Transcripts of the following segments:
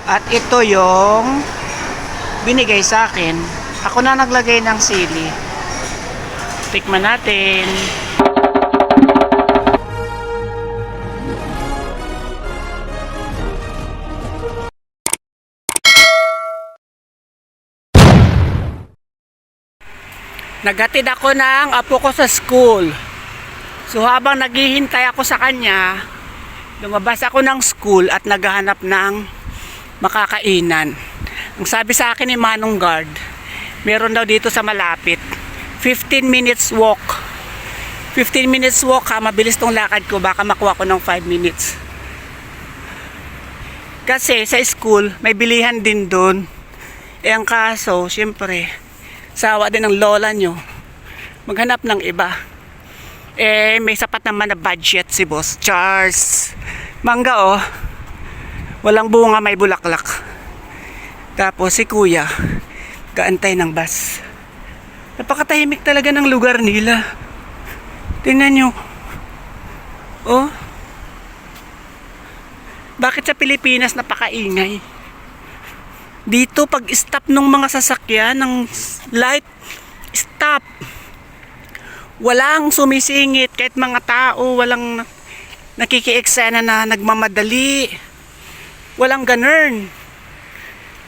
At ito yung binigay sa akin. Ako na naglagay ng sili. Tikman natin. Naghatid ako ng apo ko sa school. So habang naghihintay ako sa kanya, lumabas ako ng school at naghahanap ng makakainan. Ang sabi sa akin ni Manong Guard, meron daw dito sa malapit. 15 minutes walk. 15 minutes walk ha, mabilis tong lakad ko, baka makuha ko ng 5 minutes. Kasi sa school, may bilihan din doon. Eh ang kaso, syempre, sawa din ng lola nyo maghanap ng iba. Eh may sapat naman na budget si Boss Charles. Mangga oh, walang bunga, may bulaklak. Tapos si kuya gaantay ng bus. Napakatahimik talaga ng lugar nila. Tingnan nyo. Oh, bakit sa Pilipinas napakaingay? Dito pag stop ng mga sasakyan ng light, stop. Walang sumisingit kahit mga tao, walang nakikieksena na nagmamadali. Walang ganun.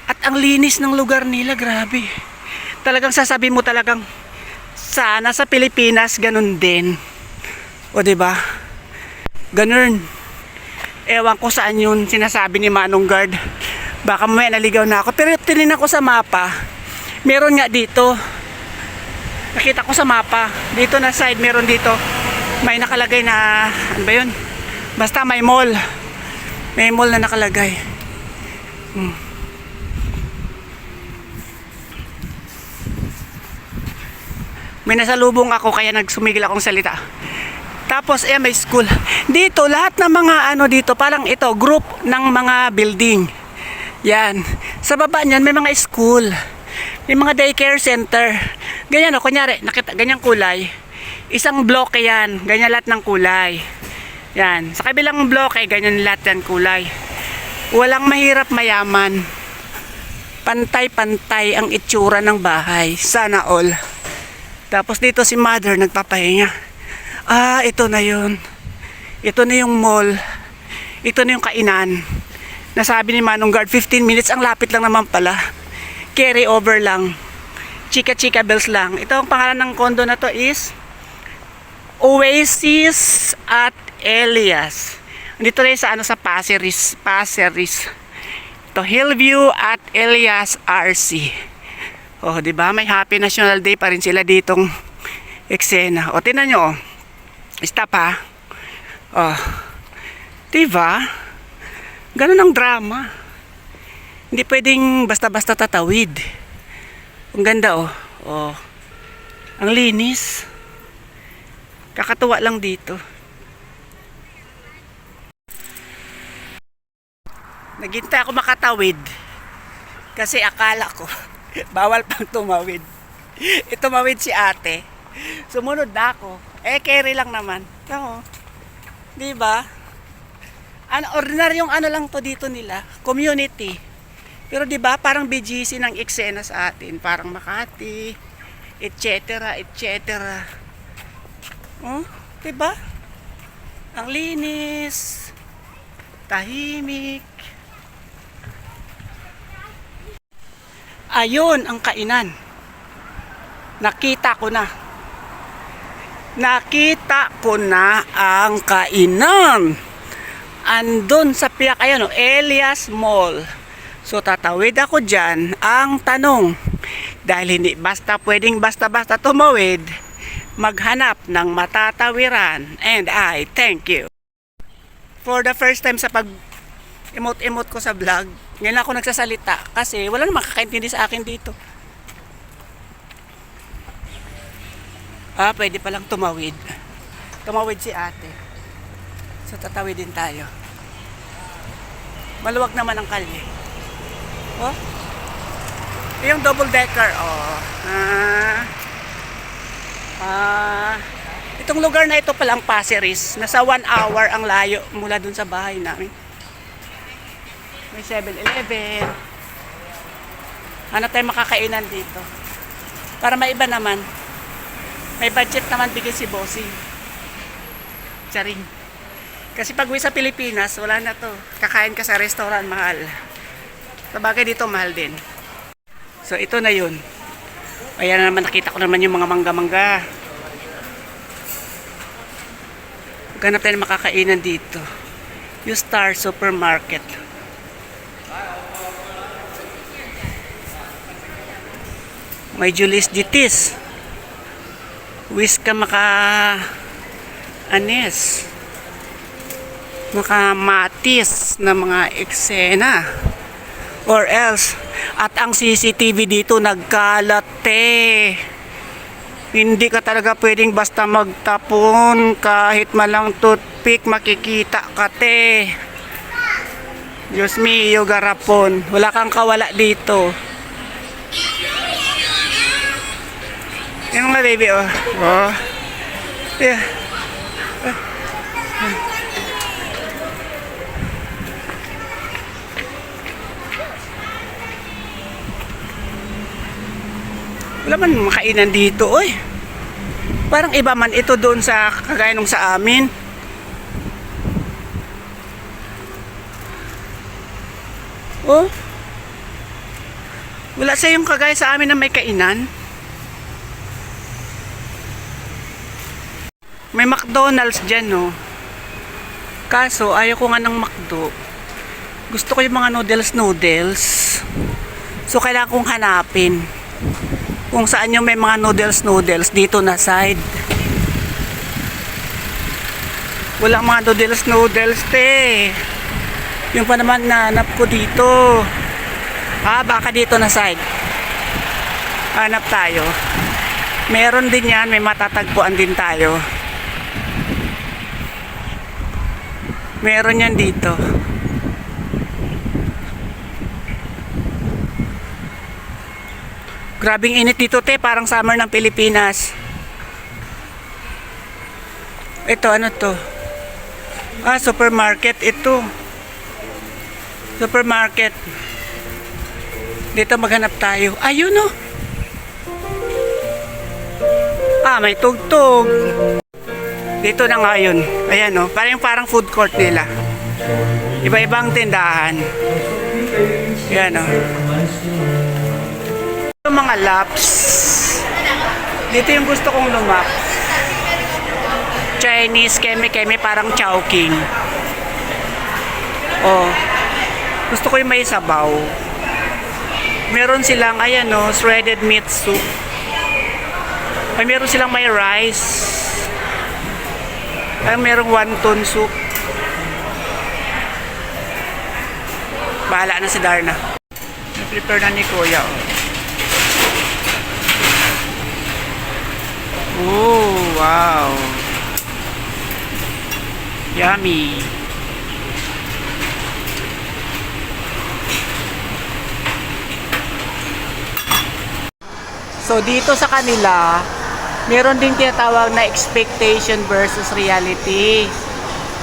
At ang linis ng lugar nila, grabe. Talagang sasabi mo talagang sana sa Pilipinas ganun din. O diba? Ganun. Ewan ko saan yun sinasabi ni Manong Guard. Baka mamaya naligaw na ako. Pero tinignan ko sa mapa, meron nga dito. Nakita ko sa mapa, dito na side meron dito. May nakalagay na, ano ba yun? Basta may mall. May mall na nakalagay. May nasalubong ako kaya nagsumigil akong salita. Tapos may school. Dito lahat ng mga ano dito, parang ito group ng mga building. Yan. Sa baba niyan may mga school. May mga daycare center. Ganyan o, kunyari, nakita, ganyang kulay. Isang bloke yan. Ganyan lahat ng kulay. Yan. Sa kabilang bloke, ganyan lahat yan kulay. Walang mahirap mayaman. Pantay-pantay ang itsura ng bahay. Sana all. Tapos dito si mother nagpapahinga. Ah, ito na yun. Ito na yung mall. Ito na yung kainan. Nasabi ni Manong Guard, 15 minutes. Ang lapit lang naman pala. Carry over lang. Chika-chika bells lang. Ito ang pangalan ng condo na to is Oasis at Elias. Dito rin sa ano, sa Passeris. Ito Hillview at Elias RC. Oh, di ba? May Happy National Day pa rin sila ditong eksena. O, tingnan nyo, oh. Stop ha. Oh. Di ba? Ganun ang drama. Hindi pwedeng basta-basta tatawid. Ang ganda oh. Oh. Ang linis. Kakatuwa lang dito. Naghintay ako makatawid. Kasi akala ko bawal pang tumawid. Tumawid si ate. Sumunod na ako. Carry lang naman. Tama. 'Di ba? Ordinaryong ano lang to dito nila, community. Pero 'di ba, parang BGC ng eksena sa atin, parang Makati, etc., etc. Oh, 'di ba? Ang linis. Tahimik. Ayun ang kainan. Nakita ko na ang kainan. Andun sa piyak, ayan o, Elias Mall. So tatawid ako dyan. Ang tanong, dahil hindi pwedeng basta-basta tumawid, maghanap ng matatawiran. And I thank you. For the first time sa pag-emote-emote ko sa vlog, ngayon ako nagsasalita kasi wala namang kakaintindi sa akin dito. Pwede palang tumawid. Tumawid si ate. So tatawid din tayo. Maluwag naman ang kalye. Oh. Yung double decker. Oh. Itong lugar na ito palang Passeris. Nasa 1 hour ang layo mula dun sa bahay namin. May 7-Eleven. Ano tayo makakainan dito? Para maiba naman. May budget naman bigay si Bossing. Charing. Kasi pag uwi sa Pilipinas, wala na to. Kakain ka sa restaurant, mahal. Sabagay dito, mahal din. So, ito na yun. Ayan na naman, nakita ko naman yung mga mangga-mangga. Ganap tayo makakainan dito. Yung Star Supermarket. May Julius Ditis. Wis ka anes. Makamatis na mga eksena. Or else, at ang CCTV dito nagkalate. Hindi ka talaga pwedeng basta magtapon. Kahit malang toothpick, makikita ka te. Diyos mio, garapon. Wala kang kawala dito. Yung mga baby, oh. Oh. Yeah. Wala man makainan dito, oy. Parang iba man ito doon sa kagaya nung sa amin. Oh. Wala sa yung kagaya sa amin na may kainan. May McDonald's dyan, no. Kaso, ayaw ko nga ng McDo. Gusto ko yung mga noodles. So, kailangan kong hanapin kung saan yung may mga noodles dito na side. Walang mga noodles te. Yung pa naman nanap ko dito. Baka dito na side. Hanap tayo. Meron din yan, may matatagpuan din tayo. Meron yan dito. Grabing init dito te, parang summer ng Pilipinas. Ito, ano to? Supermarket ito. Supermarket. Dito maghanap tayo. Ayun, no. May tugtog. Dito na nga yun. Ayan, no. Parang food court nila. Iba-ibang tindahan. Ayan, no. Yung mga laps. Dito yung gusto kong lumap. Chinese, keme-keme, parang chowking. Oh. Gusto ko yung may sabaw. Meron silang, ayan, no, shredded meat soup. Ay, meron silang may rice. Ay, merong wonton soup. Bahala na si Darna. Na-prepare na ni Kuya. Oh, wow. Yummy. So, dito sa kanila, meron ding tinatawag na expectation versus reality.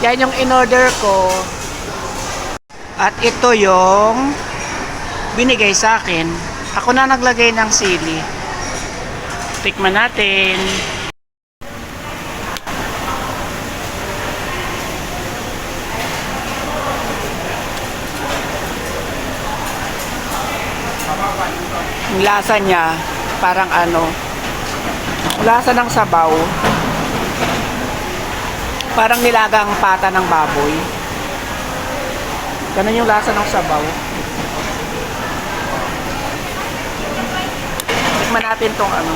Yan yung in-order ko. At ito yung binigay sa akin. Ako na naglagay ng sili. Tikman natin. Yung lasa niya, parang ano, lasa ng sabaw. Parang nilagang pata ng baboy. Ganun yung lasa ng sabaw. Tikman natin tong ano.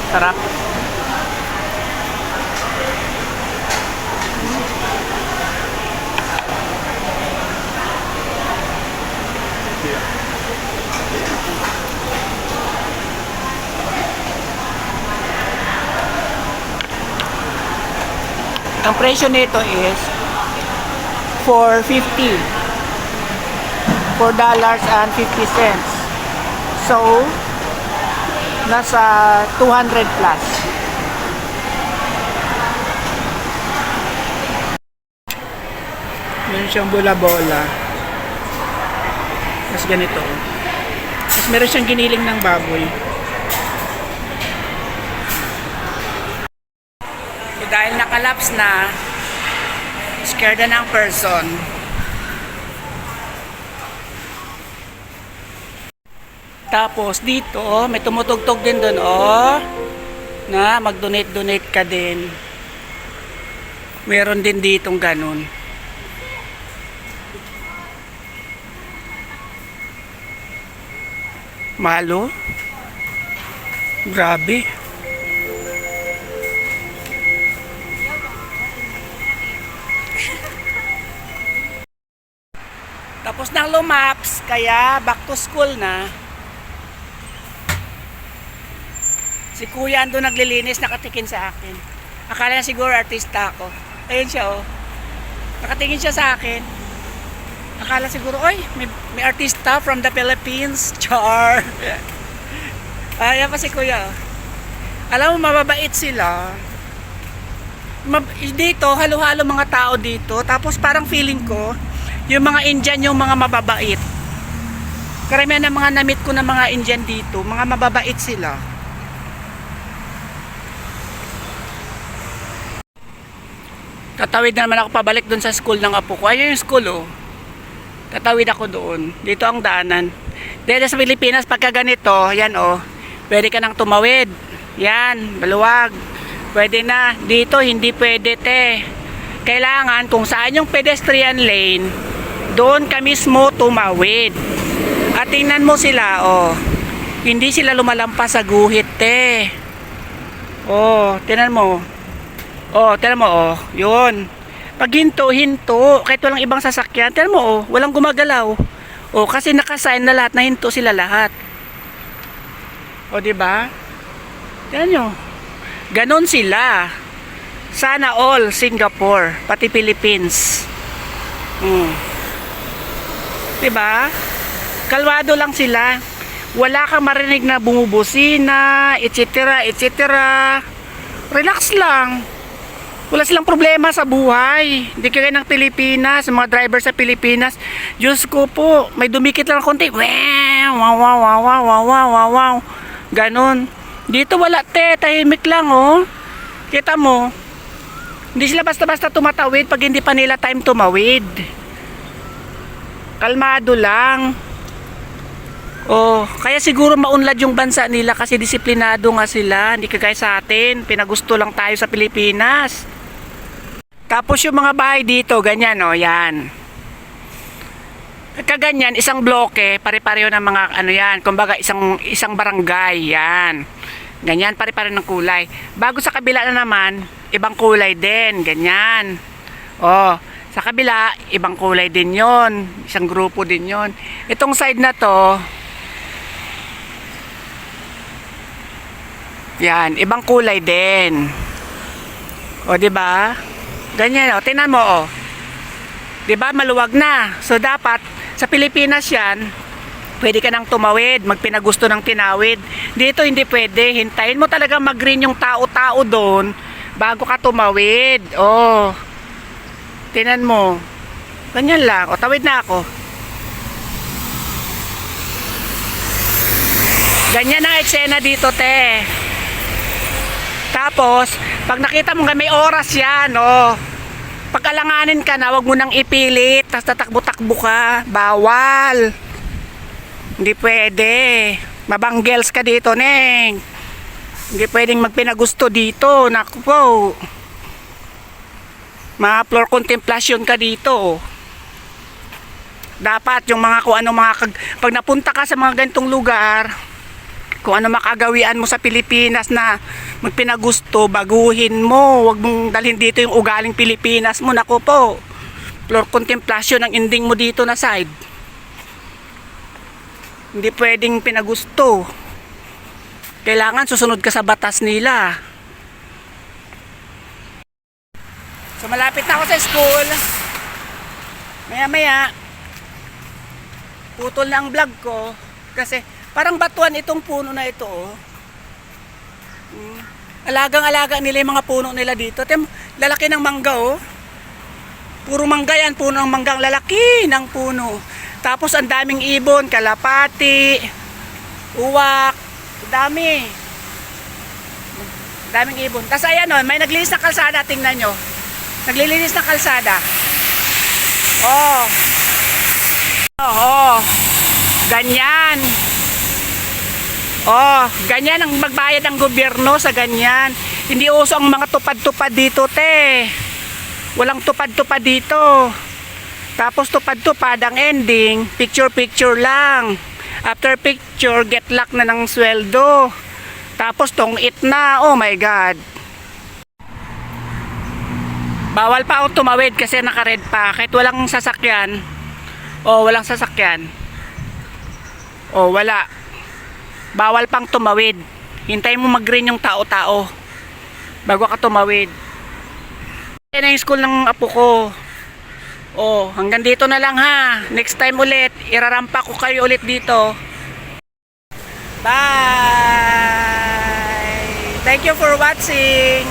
Sarap. Ang presyo nito is $4.50. $4.50. So, nasa 200 plus. Meron siyang bola-bola. Tapos ganito. Tapos meron siyang giniling ng baboy. So, dahil nakalaps na, scared na ng person. Tapos dito, may tumutugtog din doon, na mag-donate ka din. Meron din ditong ganun. Malo? Grabe. Tapos nang lumaps, kaya back to school na. Si kuya ando naglilinis, nakatikin sa akin. Akala niya siguro artista ako. Ayun siya, nakatingin siya sa akin. Akala siguro, oy, may artista from the Philippines. Char. Ayan pa si kuya. Alam mo, mababait sila. Dito, halo-halo mga tao dito. Tapos parang feeling ko, yung mga Indian yung mga mababait. Karamihan ng mga namit ko ng mga Indian dito, mga mababait sila. Tatawid na naman ako pabalik doon sa school ng apo ko. Ayun yung school, Tatawid ako doon. Dito ang daanan. Dito sa Pilipinas, pagka ganito, yan, pwede ka nang tumawid. Yan, maluwag. Pwede na. Dito, hindi pwede, te. Kailangan, kung saan yung pedestrian lane, doon ka mismo tumawid. At tingnan mo sila, hindi sila lumalampas sa guhit, te. Tingnan mo. Tingnan mo, yun. Pag hinto, kahit walang ibang sasakyan, tingnan mo, walang gumagalaw. Kasi nakasign na lahat na hinto sila lahat. Diba? Tingnan nyo. Ganon sila. Sana all Singapore, pati Philippines. Diba? Kalmado lang sila. Wala kang marinig na bumubusina, etc. Relax lang. Wala silang problema sa buhay. Hindi kaya ng Pilipinas, mga driver sa Pilipinas. Diyos ko po, may dumikit lang konti. Wow. Ganon. Dito wala, te. Tahimik lang, Kita mo. Hindi sila basta-basta tumatawid pag hindi pa nila time tumawid. Kalmado lang. Kaya siguro maunlad yung bansa nila kasi disiplinado nga sila. Hindi kagaya sa atin. Pinagusto lang tayo sa Pilipinas. Tapos yung mga bahay dito, ganyan, yan. Kaganyan, isang bloke, pare-pareho ng mga, yan. Kumbaga, isang barangay, yan. Ganyan, pare-pareho ng kulay. Bago sa kabila na naman, ibang kulay din, ganyan. Sa kabila, ibang kulay din yon, isang grupo din yon. Itong side na to, yan, ibang kulay din. Diba? Ganyan, tingnan mo, diba, maluwag na. So, dapat, sa Pilipinas yan, pwede ka nang tumawid, magpinagusto ng tinawid. Dito, hindi pwede. Hintayin mo talaga mag-green yung tao-tao doon, bago ka tumawid. Tingnan mo. Ganyan lang. Tawid na ako. Ganyan ang eksena dito, te. Tapos, pag nakita mo nga may oras yan, pag-alanganin ka na, wag mo nang ipilit, tapos tatakbo-takbo ka. Bawal. Hindi pwede. Mabanggels ka dito, neng. Hindi pwedeng magpinagusto dito. Naku po. Mga floor contemplation ka dito. Dapat yung mga kung ano pag napunta ka sa mga ganitong lugar, kung ano makagawian mo sa Pilipinas na magpinagusto, baguhin mo. Huwag mong dalhin dito yung ugaling Pilipinas mo. Naku po. Floor contemplation ang ending mo dito na side. Hindi pwedeng pinagusto. Kailangan susunod ka sa batas nila. So malapit na ako sa school. Maya putol na ang vlog ko kasi parang batuan itong puno na ito. Alagang-alaga nila yung mga puno nila dito. Lalaki ng mangga. Puro mangga yan, puno ng manggang lalaki ng puno. Tapos ang daming ibon, kalapati, uwak, dami. Daming ibon. Tapos ayan o, may naglinis ng kalsada, tingnan nyo. Naglilinis ng kalsada. Oh. Oh. Ganyan. Oh, ganyan ang magbayad ng gobyerno sa ganyan. Hindi uso ang mga tupad-tupad dito, te. Walang tupad-tupad dito. Tapos tupad-tupad ang ending, picture-picture lang. After picture, get luck na ng sweldo. Tapos tong-it na, oh my God. Bawal pa ako tumawid kasi naka-red pa. Kahit walang sasakyan. Oh, walang sasakyan. Oh, wala. Bawal pang tumawid. Hintayin mo mag-green yung tao-tao bago ka tumawid. Yan na yung school ng apo ko. Oh, hanggang dito na lang ha. Next time ulit, irarampa ko kayo ulit dito. Bye! Thank you for watching.